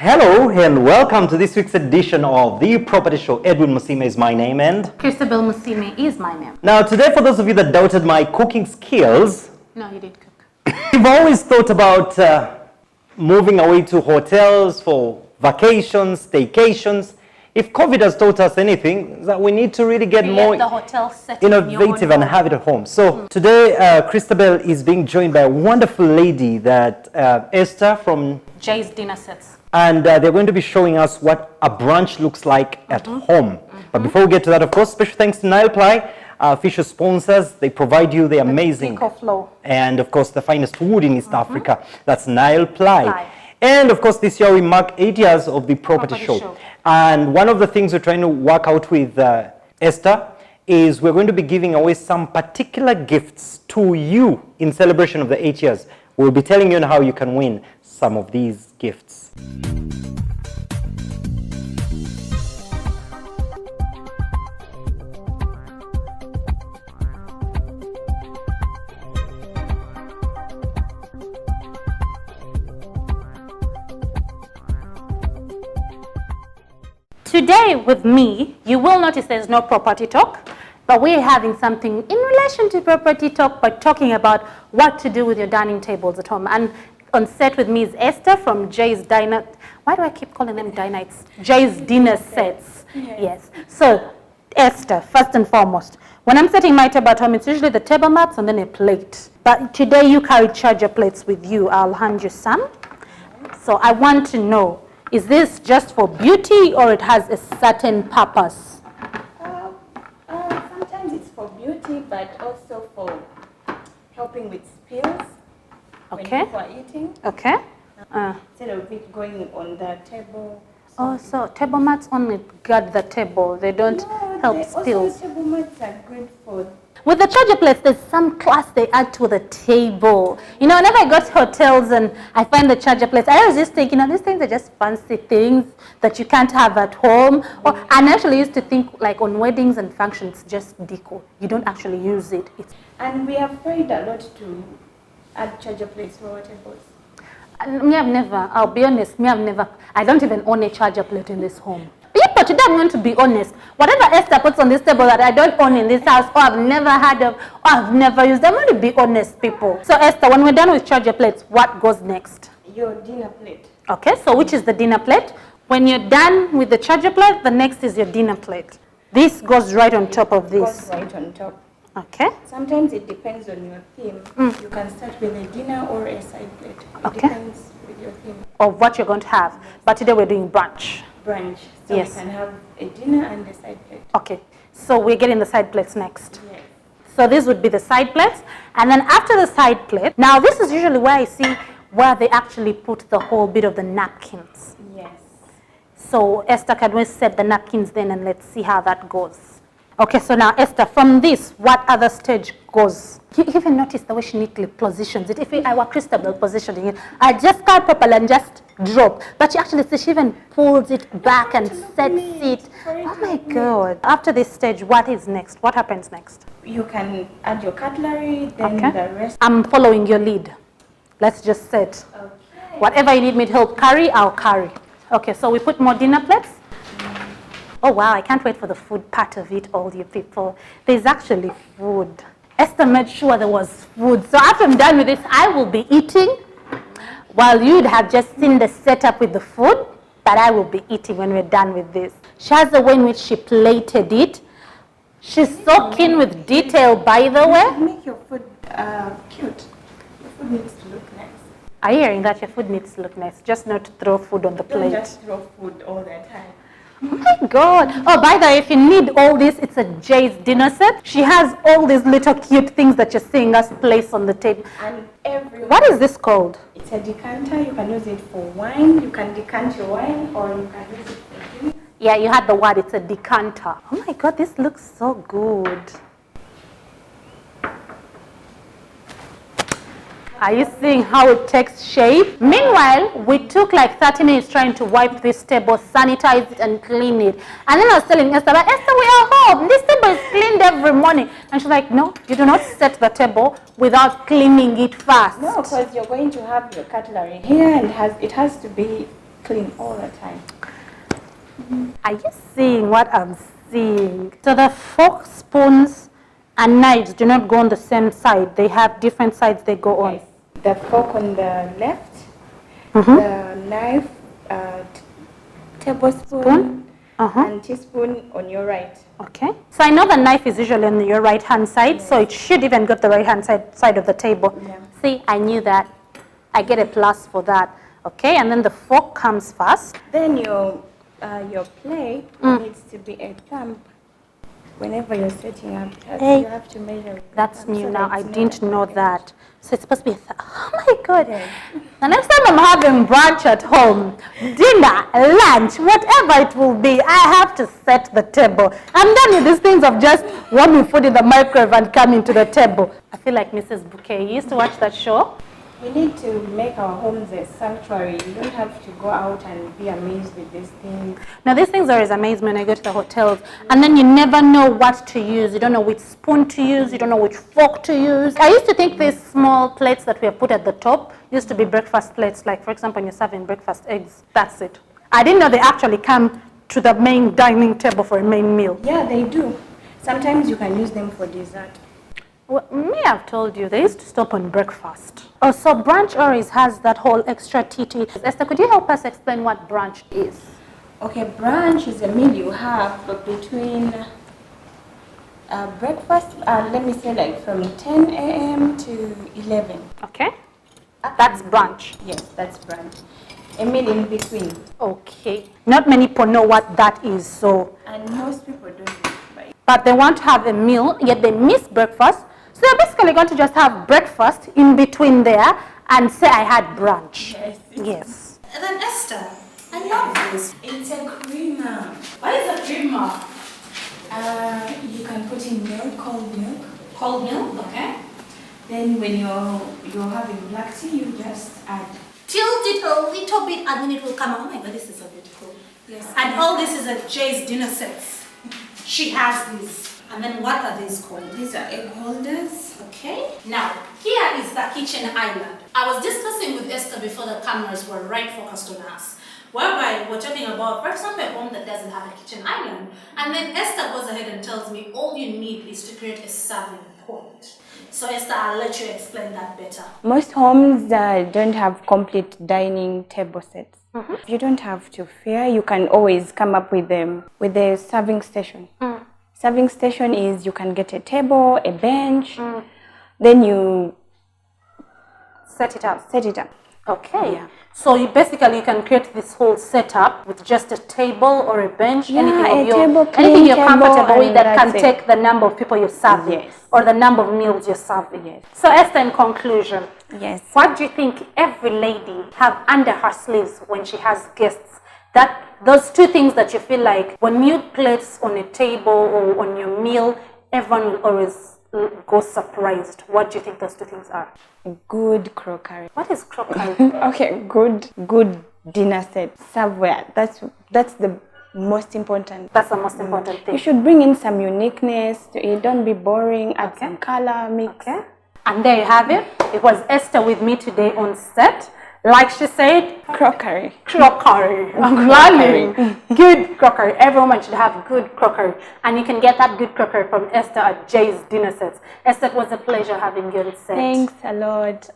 Hello and welcome to this week's edition of The Property Show. Edwin Musime is my name and... Christabel Musime is my name. Now today, for those of you that doubted my cooking skills... No, you did cook. We've always thought about moving away to hotels for vacations, staycations. If COVID has taught us anything, that we need to really get more the hotel setting innovative and have it at home. So today, Christabel is being joined by a wonderful lady that Esther from Jay's Dinner Sets. And they're going to be showing us what a brunch looks like at home. But before we get to that, of course, special thanks to Nile Ply, our official sponsors. They provide you the amazing flow. And of course the finest wood in East Africa. That's Nile Ply. And of course this year we mark 8 years of the Property Show. And one of the things we're trying to work out with Esther is we're going to be giving away some particular gifts to you in celebration of the 8 years. We'll be telling you how you can win some of these gifts. Today with me, you will notice there's no property talk, but we're having something in relation to property talk, but talking about what to do with your dining tables at home. And on set with me is Esther from Jay's Diner. Why do I keep calling them diners? Jay's Dinner Sets. Yes. So, Esther, first and foremost, when I'm setting my table at home, it's usually the table mats and then a plate. But today you carry charger plates with you. I'll hand you some. So I want to know, is this just for beauty or it has a certain purpose? Sometimes it's for beauty, but also for helping with spills when people are eating. Okay. Instead of it going on the table. Oh, so table mats only guard the table. They don't help spills. Also table mats are good for... With the charger plates, there's some class they add to the table. You know, whenever I go to hotels and I find the charger plates, I always just think, you know, these things are just fancy things that you can't have at home. And I actually used to think, like, on weddings and functions, just decor. You don't actually use it. And we have tried a lot to add charger plates for our tables. Me, I've never, I'll be honest, I don't even own a charger plate in this home. But today I'm going to be honest. Whatever Esther puts on this table that I don't own in this house, or I've never had of, or I've never used, I'm going to be honest, people. So Esther, when we're done with charger plates, what goes next? Your dinner plate. Okay, so which is the dinner plate? When you're done with the charger plate, the next is your dinner plate. This goes right on top of this. Goes right on top. Okay. Sometimes it depends on your theme. You can start with a dinner or a side plate. It depends with your theme. Of what you're going to have. But today we're doing brunch. Brunch. So we can have a dinner and a side plate. Okay. So we're getting the side plates next. Yes. So this would be the side plates. And then after the side plate, now this is usually where I see where they actually put the whole bit of the napkins. Yes. So Esther, can we set the napkins then and let's see how that goes. Okay, so now Esther, from this, what other stage goes? You even notice the way she neatly positions it. If I were Christabel positioning it, I just cut properly and just drop. But she actually, she even pulls it back and sets it. Oh my God. After this stage, what is next? What happens next? You can add your cutlery, then the rest. I'm following your lead. Let's just set. Okay. Whatever you need me to help carry, I'll carry. Okay, so we put more dinner plates. Oh wow, I can't wait for the food part of it, all you people. There's actually food. Esther made sure there was food. So after I'm done with this, I will be eating while you'd have just seen the setup with the food, but I will be eating when we're done with this. She has the way in which she plated it. She's so keen with detail, by the way. Make your food cute. Your food needs to look nice. Are you hearing that? Your food needs to look nice. Just not to throw food on the plate. Don't just throw food all the time. Oh my God. Oh, by the way, if you need all this, it's a Jay's Dinner Set. She has all these little cute things that you're seeing us place on the table. And everyone. What is this called? It's a decanter. You can use it for wine. You can decant your wine, or you can use it for drinks. Yeah, you had the word. It's a decanter. Oh my God, this looks so good. Are you seeing how it takes shape? Meanwhile, we took like 30 minutes trying to wipe this table, sanitize it and clean it. And then I was telling Esther, but Esther, we are home. This table is cleaned every morning. And she's like, no, you do not set the table without cleaning it first. No, because you're going to have your cutlery here and it has to be clean all the time. Are you seeing what I'm seeing? So the fork, spoons, and knives do not go on the same side. They have different sides they go on. Yes. The fork on the left, the knife, tablespoon, and teaspoon on your right. Okay. So I know the knife is usually on your right hand side, so it should even go to the right hand side of the table. Yeah. See, I knew that. I get a plus for that. Okay, and then the fork comes first. Then your plate needs to be a thumb. Whenever you're setting up, you have to measure. With That's thumb new so now. that I it's didn't not know a that. So it's supposed to be oh my God. Yes. The next time I'm having brunch at home, dinner, lunch, whatever it will be, I have to set the table. I'm done with these things of just warming food in the microwave and coming to the table. I feel like Mrs. Bouquet. You used to watch that show? We need to make our homes a sanctuary. You don't have to go out and be amazed with these things. Now, these things always amaze me when I go to the hotels. And then you never know what to use. You don't know which spoon to use. You don't know which fork to use. I used to think these small plates that we have put at the top used to be breakfast plates. Like, for example, when you're serving breakfast eggs. That's it. I didn't know they actually come to the main dining table for a main meal. Yeah, they do. Sometimes you can use them for dessert. Well, may have told you, they used to stop on breakfast. Oh, so brunch always has that whole extra TT. Esther, could you help us explain what brunch is? Okay, brunch is a meal you have between breakfast, let me say like from 10 a.m. to 11. Okay. That's brunch. Yes, that's brunch. A meal in between. Okay. Not many people know what that is, so. And most people don't know. But they want to have a meal, yet they miss breakfast. So they're basically going to just have breakfast in between there and say, I had brunch. Yes. Yes. And then Esther, I love this. It's a creamer. What is a creamer? You can put in milk, cold milk. Cold milk, okay. Then when you're having black tea, you just add. Tilt it a little bit and then it will come out. Oh my God, this is so beautiful. Yes. And all this is at Jay's dinner sets. She has these. And then what are these called? These are egg holders. Okay. Now, here is the kitchen island. I was discussing with Esther before the cameras were right focused on us. Whereby we're talking about, for example, a home that doesn't have a kitchen island. And then Esther goes ahead and tells me all you need is to create a serving point. So Esther, I'll let you explain that better. Most homes don't have complete dining table sets. If you don't have to fear, you can always come up with a serving station. Serving station is you can get a table, a bench, then you Set it up. set it up. Okay. Yeah. So you can create this whole setup with just a table or a bench, Yeah, anything clean you're table, comfortable with and that can that's it. take the number of people you're serving. Yes. Or the number of meals you're serving. Yes. So Esther, in conclusion, Yes. what do you think every lady have under her sleeves when she has guests? That those two things that you feel like when you place on a table or on your meal, everyone will always go surprised. What do you think those two things are? Good crockery. What is crockery? Okay, good dinner set. Serveware. That's the most important. That's the most important You thing. should bring in some uniqueness to it. Don't be boring. Add some color, mix. Okay. And there you have it. It was Esther with me today on set. Like she said, Crockery. crockery. I'm learning. Good crockery. Every woman should have good crockery. And you can get that good crockery from Esther at Jay's Dinner Sets. Esther, it was a pleasure having you on set. Thanks a lot.